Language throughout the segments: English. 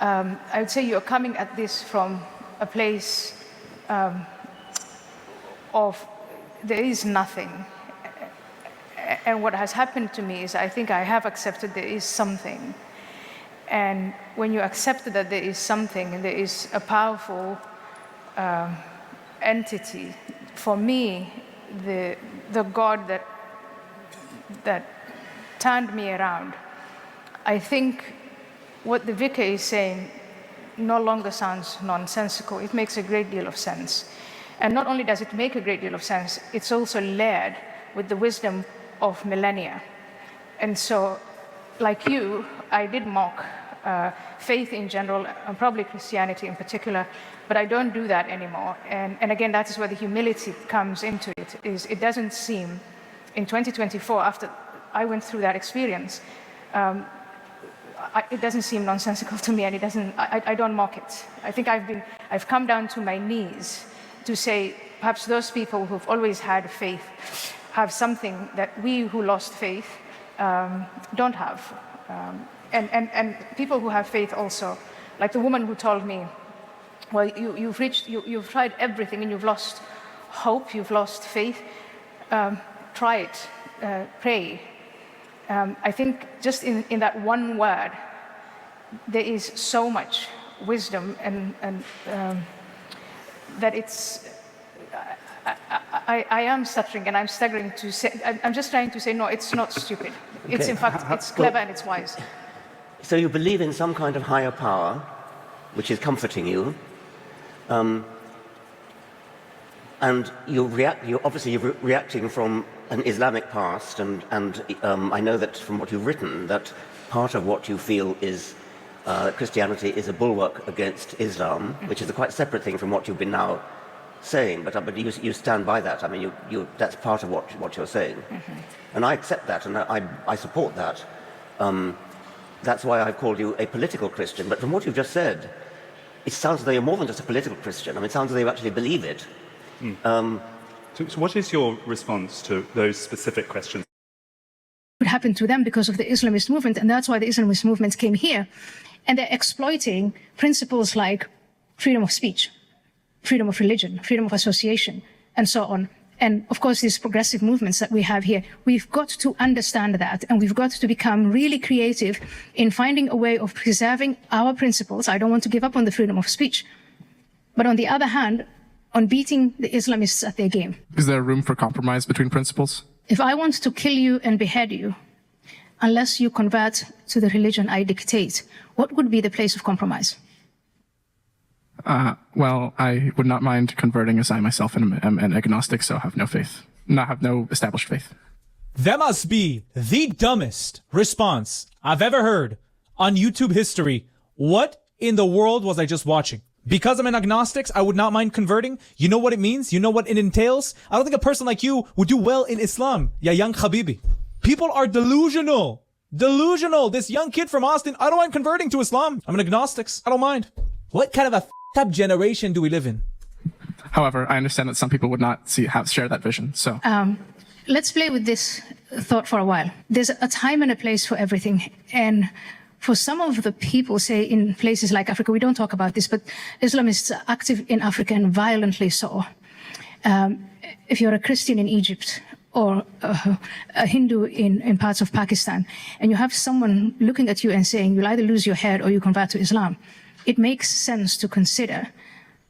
I would say you're coming at this from a place of there is nothing. And what has happened to me is I think I have accepted there is something. And when you accept that there is something and there is a powerful entity, for me, the God that turned me around, I think what the vicar is saying no longer sounds nonsensical. It makes a great deal of sense. And not only does it make a great deal of sense, it's also layered with the wisdom of millennia. And so, like you, I did mock faith in general, and probably Christianity in particular, but I don't do that anymore. And again, that is where the humility comes into it, is it doesn't seem, in 2024, after I went through that experience, it doesn't seem nonsensical to me, and it doesn't, I don't mock it. I think I've come down to my knees to say, perhaps those people who've always had faith have something that we who lost faith don't have. And people who have faith also, like the woman who told me, well, you've tried everything and you've lost hope, you've lost faith. Try it, pray. I think just in that one word, there is so much wisdom and that it's, I am stuttering and I'm staggering to say, I'm just trying to say, no, it's not stupid. Okay. It's in fact, it's clever and it's wise. So you believe in some kind of higher power, which is comforting you, and you're obviously reacting from an Islamic past, and I know that from what you've written, that part of what you feel is Christianity is a bulwark against Islam, which is a quite separate thing from what you've been now saying, but you stand by that. I mean, that's part of what you're saying. Mm-hmm. And I accept that, and I support that. That's why I've called you a political Christian. But from what you've just said, it sounds as though you're more than just a political Christian. I mean, it sounds as though you actually believe it. So what is your response to those specific questions? What happened to them because of the Islamist movement, and that's why the Islamist movement came here. And they're exploiting principles like freedom of speech, freedom of religion, freedom of association, and so on. And of course, these progressive movements that we have here, we've got to understand that, and we've got to become really creative in finding a way of preserving our principles. I don't want to give up on the freedom of speech, but on the other hand, on beating the Islamists at their game. Is there room for compromise between principles? If I want to kill you and behead you, unless you convert to the religion I dictate, what would be the place of compromise? Well, I would not mind converting, as I myself am an agnostic, so have no faith. Have no established faith. That must be the dumbest response I've ever heard on YouTube history. What in the world was I just watching? Because I'm an agnostic, I would not mind converting. You know what it means? You know what it entails? I don't think a person like you would do well in Islam. Ya young Habibi. People are delusional. Delusional. This young kid from Austin, I don't mind converting to Islam. I'm an agnostic. I don't mind. What kind of a f***ed up generation do we live in? However, I understand that some people would not share that vision. So let's play with this thought for a while. There's a time and a place for everything. And for some of the people, say in places like Africa, we don't talk about this, but Islamists are active in Africa and violently so. If you're a Christian in Egypt or a Hindu in parts of Pakistan, and you have someone looking at you and saying, you'll either lose your head or you convert to Islam, it makes sense to consider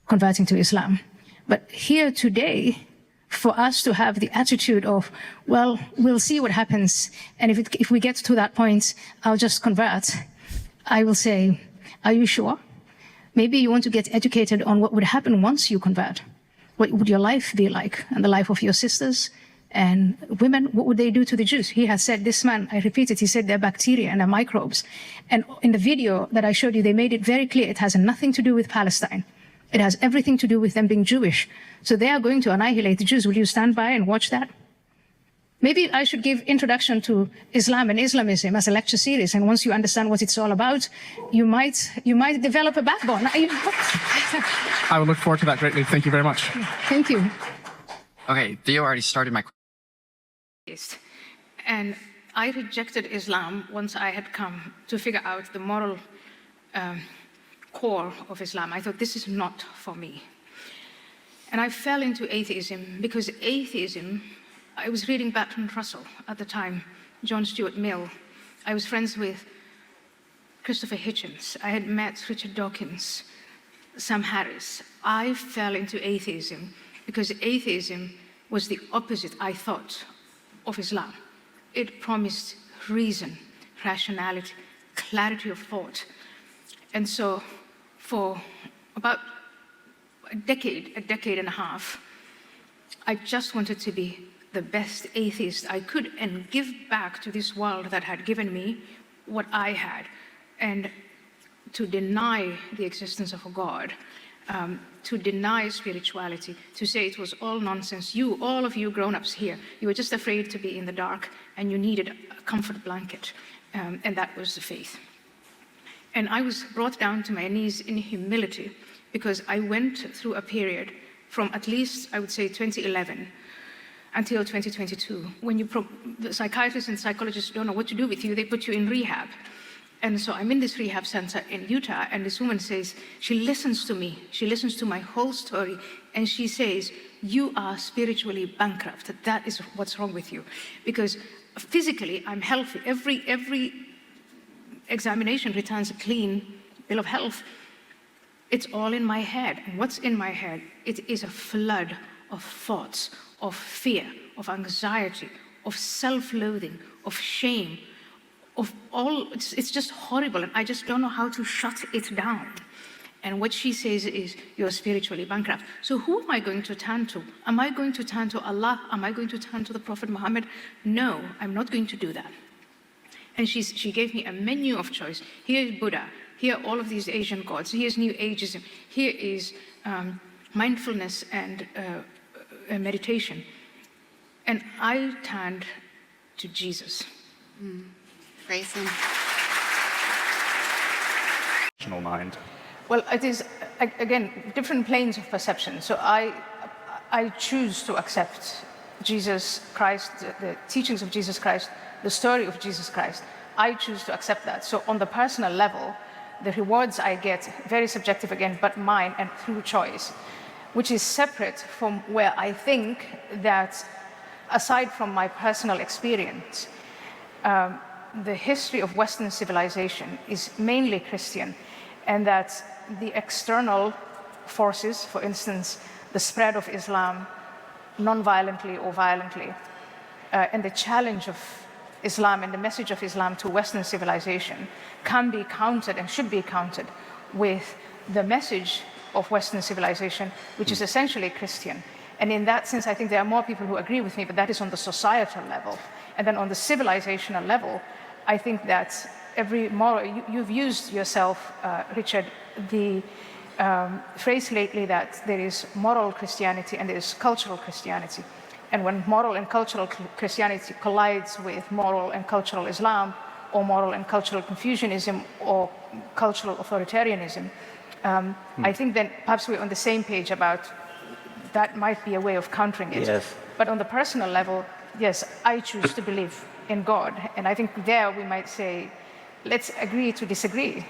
converting to Islam. But here today, for us to have the attitude of, well, we'll see what happens, and if we get to that point, I'll just convert, I will say, are you sure? Maybe you want to get educated on what would happen once you convert. What would your life be like, and the life of your sisters and women? What would they do to the Jews? He has said, this man, I repeat it, he said they're bacteria and they're microbes. And in the video that I showed you, they made it very clear it has nothing to do with Palestine. It has everything to do with them being Jewish. So they are going to annihilate the Jews. Will you stand by and watch that? Maybe I should give Introduction to Islam and Islamism as a lecture series. And once you understand what it's all about, you might develop a backbone. I would look forward to that greatly. Thank you very much. Thank you. Okay, Theo already started my question. And I rejected Islam once I had come to figure out the moral core of Islam, I thought, this is not for me. And I fell into atheism because atheism, I was reading Bertrand Russell at the time, John Stuart Mill. I was friends with Christopher Hitchens. I had met Richard Dawkins, Sam Harris. I fell into atheism because atheism was the opposite, I thought, of Islam. It promised reason, rationality, clarity of thought. And so for about a decade and a half, I just wanted to be the best atheist I could and give back to this world that had given me what I had, and to deny the existence of a God, to deny spirituality, to say it was all nonsense. You, all of you grown-ups here, you were just afraid to be in the dark and you needed a comfort blanket, and that was the faith. And I was brought down to my knees in humility because I went through a period from at least, I would say, 2011 until 2022, when the psychiatrists and psychologists don't know what to do with you, they put you in rehab. And so I'm in this rehab center in Utah, and this woman says, she listens to me, she listens to my whole story, and she says, you are spiritually bankrupt. That is what's wrong with you. Because physically, I'm healthy. Every examination returns a clean bill of health. It's all in my head. And what's in my head? It is a flood of thoughts, of fear, of anxiety, of self-loathing, of shame, of all, it's just horrible, and I just don't know how to shut it down. And what she says is, you're spiritually bankrupt. So who am I going to turn to? Am I going to turn to Allah? Am I going to turn to the Prophet Muhammad? No, I'm not going to do that. And she gave me a menu of choice. Here is Buddha. Here are all of these Asian gods. Here's New Ageism. Here is mindfulness and meditation. And I turned to Jesus. Praise him. Mind. Well, it is, again, different planes of perception. So I choose to accept Jesus Christ, the teachings of Jesus Christ, the story of Jesus Christ. I choose to accept that. So on the personal level, the rewards I get, very subjective again, but mine and through choice, which is separate from where I think that, aside from my personal experience, the history of Western civilization is mainly Christian, and that the external forces, for instance, the spread of Islam non-violently or violently, and the challenge of Islam and the message of Islam to Western civilization can be countered and should be countered with the message of Western civilization, which is essentially Christian. And in that sense, I think there are more people who agree with me, but that is on the societal level. And then on the civilizational level, I think that every moral, you've used yourself, Richard, the phrase lately that there is moral Christianity and there is cultural Christianity. And when moral and cultural Christianity collides with moral and cultural Islam, or moral and cultural Confucianism, or cultural authoritarianism, I think then perhaps we're on the same page about that might be a way of countering it. Yes. But on the personal level, yes, I choose to believe in God. And I think there we might say, let's agree to disagree.